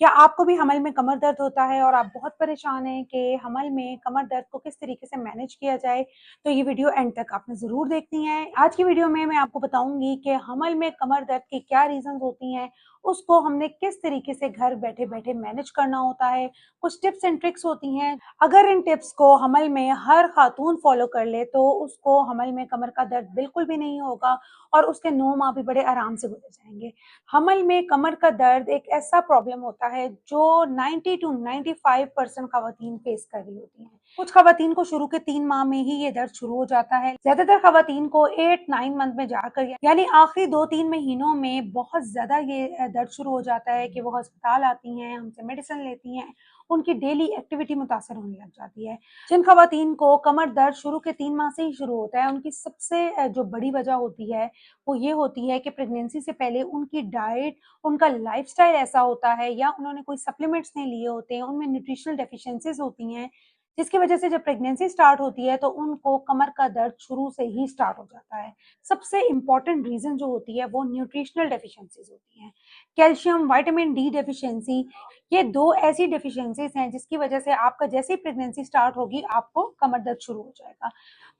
क्या आपको भी हमल में कमर दर्द होता है और आप बहुत परेशान हैं कि हमल में कमर दर्द को किस तरीके से मैनेज किया जाए? तो ये वीडियो एंड तक आपने ज़रूर देखनी है। आज की वीडियो में मैं आपको बताऊँगी कि हमल में कमर दर्द की क्या रीज़न्स होती हैं, उसको हमने किस तरीके से घर बैठे-बैठे मैनेज करना होता है। कुछ टिप्स एंड ट्रिक्स होती हैं। अगर इन टिप्स को हमल में हर खातून फॉलो कर ले तो उसको हमल में कमर का दर्द बिल्कुल भी नहीं होगा और उसके 9 माह भी बड़े आराम से गुजर जाएँगे। हमल में कमर का दर्द एक ऐसा प्रॉब्लम होता है जो 90 टू 95% खवातीन फेस कर रही होती हैं। कुछ खवातीन को शुरू के 3 माह में ही ये दर्द शुरू हो जाता है। ज्यादातर खवातीन को 8-9 मंथ में जाकर यानी आखिरी 2-3 महीनों में बहुत ज्यादा ये दर्द शुरू हो जाता है कि वो अस्पताल आती हैं, हमसे मेडिसिन लेती हैं, उनकी डेली एक्टिविटी मुतासर होने लग जाती है। जिन खवातीन को कमर दर्द शुरू के 3 माह से ही शुरू होता है, उनकी सबसे जो बड़ी वजह होती है वो ये होती है कि प्रेगनेंसी से पहले उनकी डाइट, उनका लाइफस्टाइल ऐसा होता है या उन्होंने कोई सप्लीमेंट्स नहीं लिए होते हैं, उनमें न्यूट्रिशनल डेफिशिएंसीज होती हैं, जिसकी वजह से जब प्रेगनेंसी स्टार्ट होती है तो उनको कमर का दर्द शुरू से ही स्टार्ट हो जाता है। सबसे इम्पॉर्टेंट रीज़न जो होती है वो न्यूट्रिशनल डेफिशिएंसीज होती हैं। कैल्शियम, विटामिन डी डेफिशिएंसी, ये 2 ऐसी डेफिशिएंसीज हैं जिसकी वजह से आपका जैसे ही प्रेगनेंसी स्टार्ट होगी आपको कमर दर्द शुरू हो जाएगा।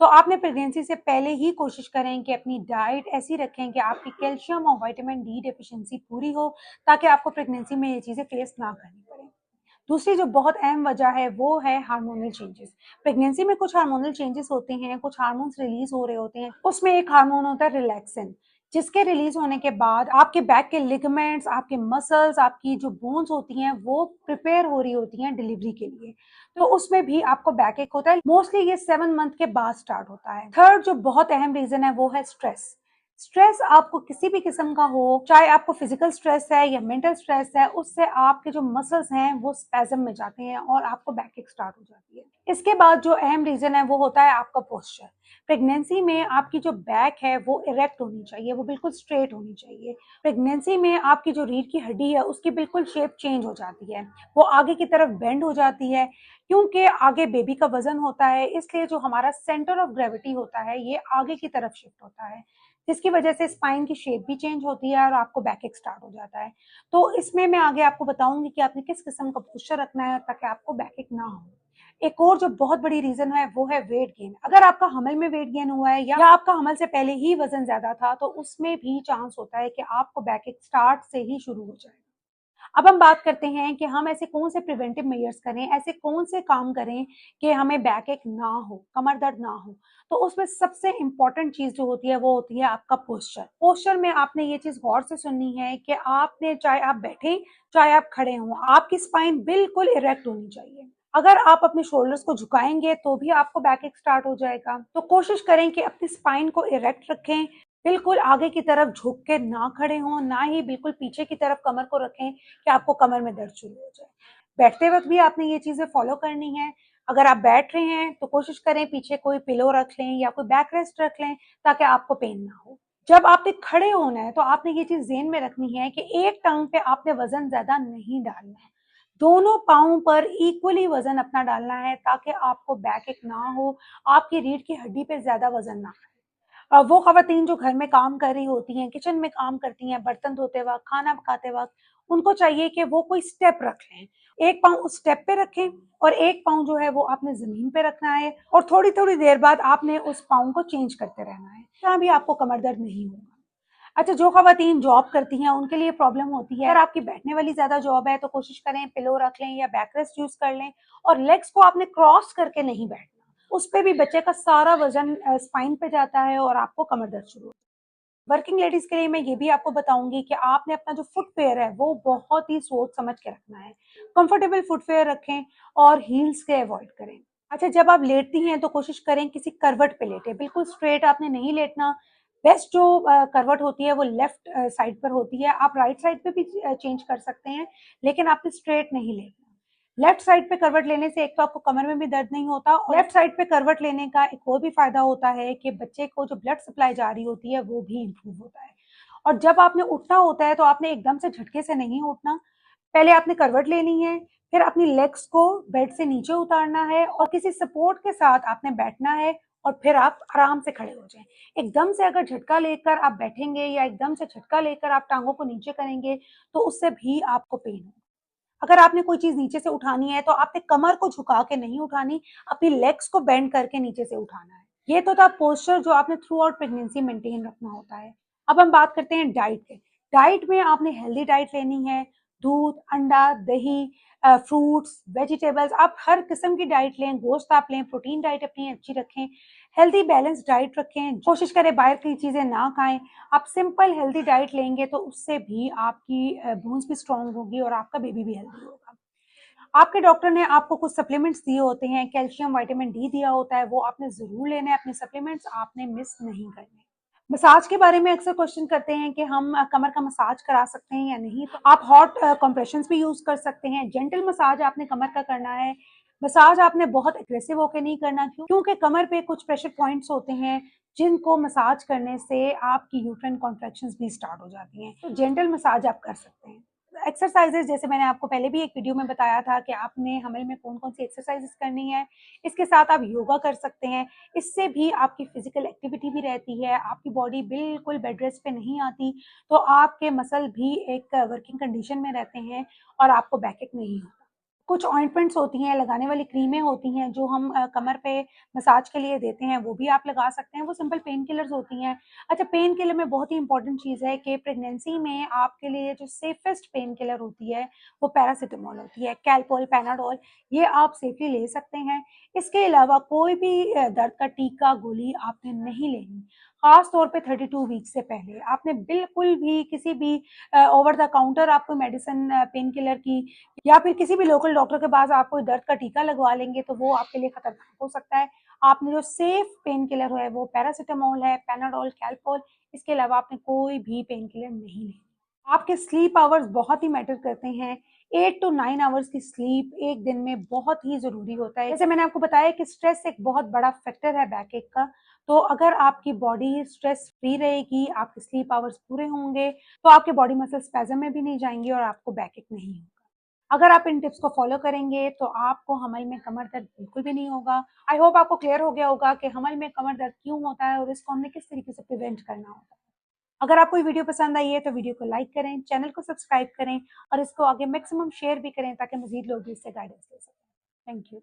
तो आपने प्रेगनेंसी से पहले ही कोशिश करें कि अपनी डाइट ऐसी रखें कि आपकी कैल्शियम और विटामिन डी डेफिशिएंसी पूरी हो, ताकि आपको प्रेगनेंसी में ये चीज़ें फेस ना करनी पड़े। दूसरी जो बहुत अहम वजह है वो है हार्मोनल चेंजेस। प्रेगनेंसी में कुछ हार्मोनल चेंजेस होते हैं, कुछ हार्मोन्स रिलीज हो रहे होते हैं। उसमें एक हार्मोन होता है रिलैक्सिन, जिसके रिलीज होने के बाद आपके बैक के लिगामेंट्स, आपके मसल्स, आपकी जो बोन्स होती हैं वो प्रिपेयर हो रही होती हैं डिलीवरी के लिए। तो उसमें भी आपको बैक एक होता है। मोस्टली ये 7 मंथ के बाद स्टार्ट होता है। थर्ड जो बहुत अहम रीजन है वो है स्ट्रेस। स्ट्रेस आपको किसी भी किस्म का हो, चाहे आपको फिजिकल स्ट्रेस है या मेंटल स्ट्रेस है, उससे आपके जो मसल्स हैं वो स्पैज़म में जाते हैं और आपको बैकएक स्टार्ट हो जाती है। इसके बाद जो अहम रीजन है वो होता है आपका पोस्चर। प्रेगनेंसी में आपकी जो बैक है वो इरेक्ट होनी चाहिए, वो बिल्कुल स्ट्रेट होनी चाहिए। प्रेगनेंसी में आपकी जो रीढ़ की हड्डी है उसकी बिल्कुल शेप चेंज हो जाती है, वो आगे की तरफ बेंड हो जाती है, क्योंकि आगे बेबी का वजन होता है, इसलिए जो हमारा सेंटर ऑफ ग्रेविटी होता है ये आगे की तरफ शिफ्ट होता है, जिसकी वजह से स्पाइन की शेप भी चेंज होती है और आपको बैकएक स्टार्ट हो जाता है। तो इसमें मैं आगे आपको बताऊंगी कि आपने किस किस्म का पोस्चर रखना है ताकि आपको बैकएक ना हो। एक और जो बहुत बड़ी रीजन है वो है वेट गेन। अगर आपका हमल में वेट गेन हुआ है या आपका हमल से पहले ही वजन ज्यादा था तो उसमें भी चांस होता है कि आपको बैकएक स्टार्ट से ही शुरू हो जाए। अब हम बात करते हैं कि हम ऐसे कौन से प्रिवेंटिव मेजर्स करें, ऐसे कौन से काम करें कि हमें बैकएक ना हो, कमर दर्द ना हो। तो उसमें सबसे इंपॉर्टेंट चीज जो होती है वो होती है आपका पोस्चर। पोस्चर में आपने ये चीज गौर से सुननी है कि आपने, चाहे आप बैठे चाहे आप खड़े हों, आपकी स्पाइन बिल्कुल इरेक्ट होनी चाहिए। अगर आप अपने शोल्डर्स को झुकाएंगे तो भी आपको बैकएक स्टार्ट हो जाएगा। तो कोशिश करें कि अपनी स्पाइन को इरेक्ट रखें, बिल्कुल आगे की तरफ झुक के ना खड़े हों, ना ही बिल्कुल पीछे की तरफ कमर को रखें कि आपको कमर में दर्द शुरू हो जाए। बैठते वक्त भी आपने ये चीजें फॉलो करनी है। अगर आप बैठ रहे हैं तो कोशिश करें पीछे कोई पिलो रख लें या कोई बैक रेस्ट रख लें ताकि आपको पेन ना हो। जब आपने खड़े होना है तो आपने ये चीज ज़हन में रखनी है कि एक टांग पे आपने वजन ज्यादा नहीं डालना है, दोनों पाँव पर इक्वली वजन अपना डालना है ताकि आपको बैक एक ना हो, आपकी रीढ़ की हड्डी पे ज्यादा वजन ना आए। वो खवातीन जो घर में काम कर रही होती हैं, किचन में काम करती हैं, बर्तन धोते वक़्त, खाना पकाते वक़्त, उनको चाहिए कि वो कोई स्टेप रख लें। एक पाँव उस स्टेप पे रखें और एक पाँव जो है वो आपने ज़मीन पे रखना है और थोड़ी-थोड़ी देर बाद आपने उस पाँव को चेंज करते रहना है। जहाँ भी आपको कमर दर्द नहीं होगा। अच्छा, जो खवातीन जॉब करती हैं उनके लिए प्रॉब्लम होती है। अगर आपकी बैठने वाली ज़्यादा जॉब है तो कोशिश करें पिलो रख लें या बैक रेस्ट यूज़ कर लें और लेग्स को आपने क्रॉस करके नहीं बैठना। उस पे भी बच्चे का सारा वज़न स्पाइन पे जाता है और आपको कमर दर्द शुरू होता है। वर्किंग लेडीज़ के लिए मैं ये भी आपको बताऊँगी कि आपने अपना जो फुटवियर है वो बहुत ही सोच समझ के रखना है। कंफर्टेबल फुटवियर रखें और हील्स के अवॉइड करें। अच्छा, जब आप लेटती हैं तो कोशिश करें किसी करवट पे लेटें, बिल्कुल स्ट्रेट आपने नहीं लेटना। बेस्ट जो करवट होती है वो लेफ्ट साइड पर होती है, आप राइट साइड पे भी चेंज कर सकते हैं, लेकिन आपने स्ट्रेट नहीं लेटना। लेफ्ट साइड पे करवट लेने से एक तो आपको कमर में भी दर्द नहीं होता और लेफ्ट साइड पे करवट लेने का एक और भी फायदा होता है कि बच्चे को जो ब्लड सप्लाई जा रही होती है वो भी इम्प्रूव होता है। और जब आपने उठना होता है तो आपने एकदम से झटके से नहीं उठना, पहले आपने करवट लेनी है, फिर अपनी लेग्स को बेड से नीचे उतारना है और किसी सपोर्ट के साथ आपने बैठना है और फिर आप आराम से खड़े हो जाएं। एकदम से अगर झटका लेकर आप बैठेंगे या एकदम से झटका लेकर आप टांगों को नीचे करेंगे तो उससे भी आपको पेन होगा। अगर आपने कोई चीज नीचे से उठानी है तो आपने कमर को झुका के नहीं उठानी, अपनी लेग्स को बेंड करके नीचे से उठाना है। ये तो था पोस्चर जो आपने थ्रू आउट प्रेगनेंसी मेंटेन रखना होता है। अब हम बात करते हैं डाइट के। डाइट में आपने हेल्दी डाइट लेनी है। दूध, अंडा, दही, फ्रूट्स, वेजिटेबल्स, आप हर किस्म की डाइट लें। गोश्त आप लें, प्रोटीन डाइट अपनी अच्छी रखें, हेल्दी बैलेंस डाइट रखें, कोशिश करें बाहर की चीज़ें ना खाएं। आप सिंपल हेल्दी डाइट लेंगे तो उससे भी आपकी बोन्स भी स्ट्रांग होगी और आपका बेबी भी हेल्दी होगा। आपके डॉक्टर ने आपको कुछ सप्लीमेंट्स दिए होते हैं, कैल्शियम, विटामिन डी दिया होता है, वो आपने ज़रूर लेना है। अपने सप्लीमेंट्स आपने मिस नहीं करने। मसाज के बारे में अक्सर क्वेश्चन करते हैं कि हम कमर का मसाज करा सकते हैं या नहीं, तो आप हॉट कंप्रेशंस भी यूज़ कर सकते हैं। जेंटल मसाज आपने कमर का करना है। मसाज आपने बहुत एग्रेसिव होकर नहीं करना, क्योंकि कमर पे कुछ प्रेशर पॉइंट्स होते हैं जिनको मसाज करने से आपकी यूट्राइन कॉन्ट्रैक्शंस भी स्टार्ट हो जाती हैं। तो जेंटल मसाज आप कर सकते हैं। एक्सरसाइजेज जैसे मैंने आपको पहले भी एक वीडियो में बताया था कि आपने हमल में कौन कौन सी एक्सरसाइजेज करनी है। इसके साथ आप योगा कर सकते हैं। इससे भी आपकी फिजिकल एक्टिविटी भी रहती है, आपकी बॉडी बिल्कुल बेड रेस्ट पे नहीं आती, तो आपके मसल भी एक वर्किंग कंडीशन में रहते हैं और आपको बैकएक नहीं होता। कुछ ऑइंटमेंट्स होती हैं, लगाने वाली क्रीमें होती हैं जो हम कमर पे मसाज के लिए देते हैं, वो भी आप लगा सकते हैं। वो सिंपल पेन किलर्स होती हैं। अच्छा, पेन किलर में बहुत ही इंपॉर्टेंट चीज़ है कि प्रेगनेंसी में आपके लिए जो सेफेस्ट पेन किलर होती है वो पैरासिटामोल होती है। कैलपोल, पैनाडोल, ये आप सेफली ले सकते हैं। इसके अलावा कोई भी दर्द का टीका, गोली आपने नहीं लेनी। खास तौर पे 32 वीक से पहले आपने बिल्कुल भी किसी भी ओवर द काउंटर आपको मेडिसिन पेन किलर की या फिर किसी भी लोकल डॉक्टर के पास आप कोई दर्द का टीका लगवा लेंगे तो वो आपके लिए खतरनाक हो सकता है। आपने जो सेफ पेन किलर है वो पैरासिटामोल है, पैनाडोल, कैलपोल, इसके अलावा आपने कोई भी पेन किलर नहीं लेनी। आपके स्लीप आवर्स बहुत ही मैटर करते हैं। 8 टू 9 आवर्स की स्लीप एक दिन में बहुत ही ज़रूरी होता है। जैसे मैंने आपको बताया कि स्ट्रेस एक बहुत बड़ा फैक्टर है बैकएक का, तो अगर आपकी बॉडी स्ट्रेस फ्री रहेगी, आपके स्लीप आवर्स पूरे होंगे, तो आपके बॉडी मसल स्पैज़म में भी नहीं जाएँगे और आपको बैकएक नहीं होगा। अगर आप इन टिप्स को फॉलो करेंगे तो आपको हमल में कमर दर्द बिल्कुल भी नहीं होगा। आई होप आपको क्लियर हो गया होगा कि हमल में कमर दर्द क्यों होता है और इसको हमने किस तरीके से प्रिवेंट करना होता है। अगर आपको ये वीडियो पसंद आई है तो वीडियो को लाइक करें, चैनल को सब्सक्राइब करें और इसको आगे मैक्सिमम शेयर भी करें ताकि मज़ीद लोग भी इससे गाइडेंस ले सकें। Thank you.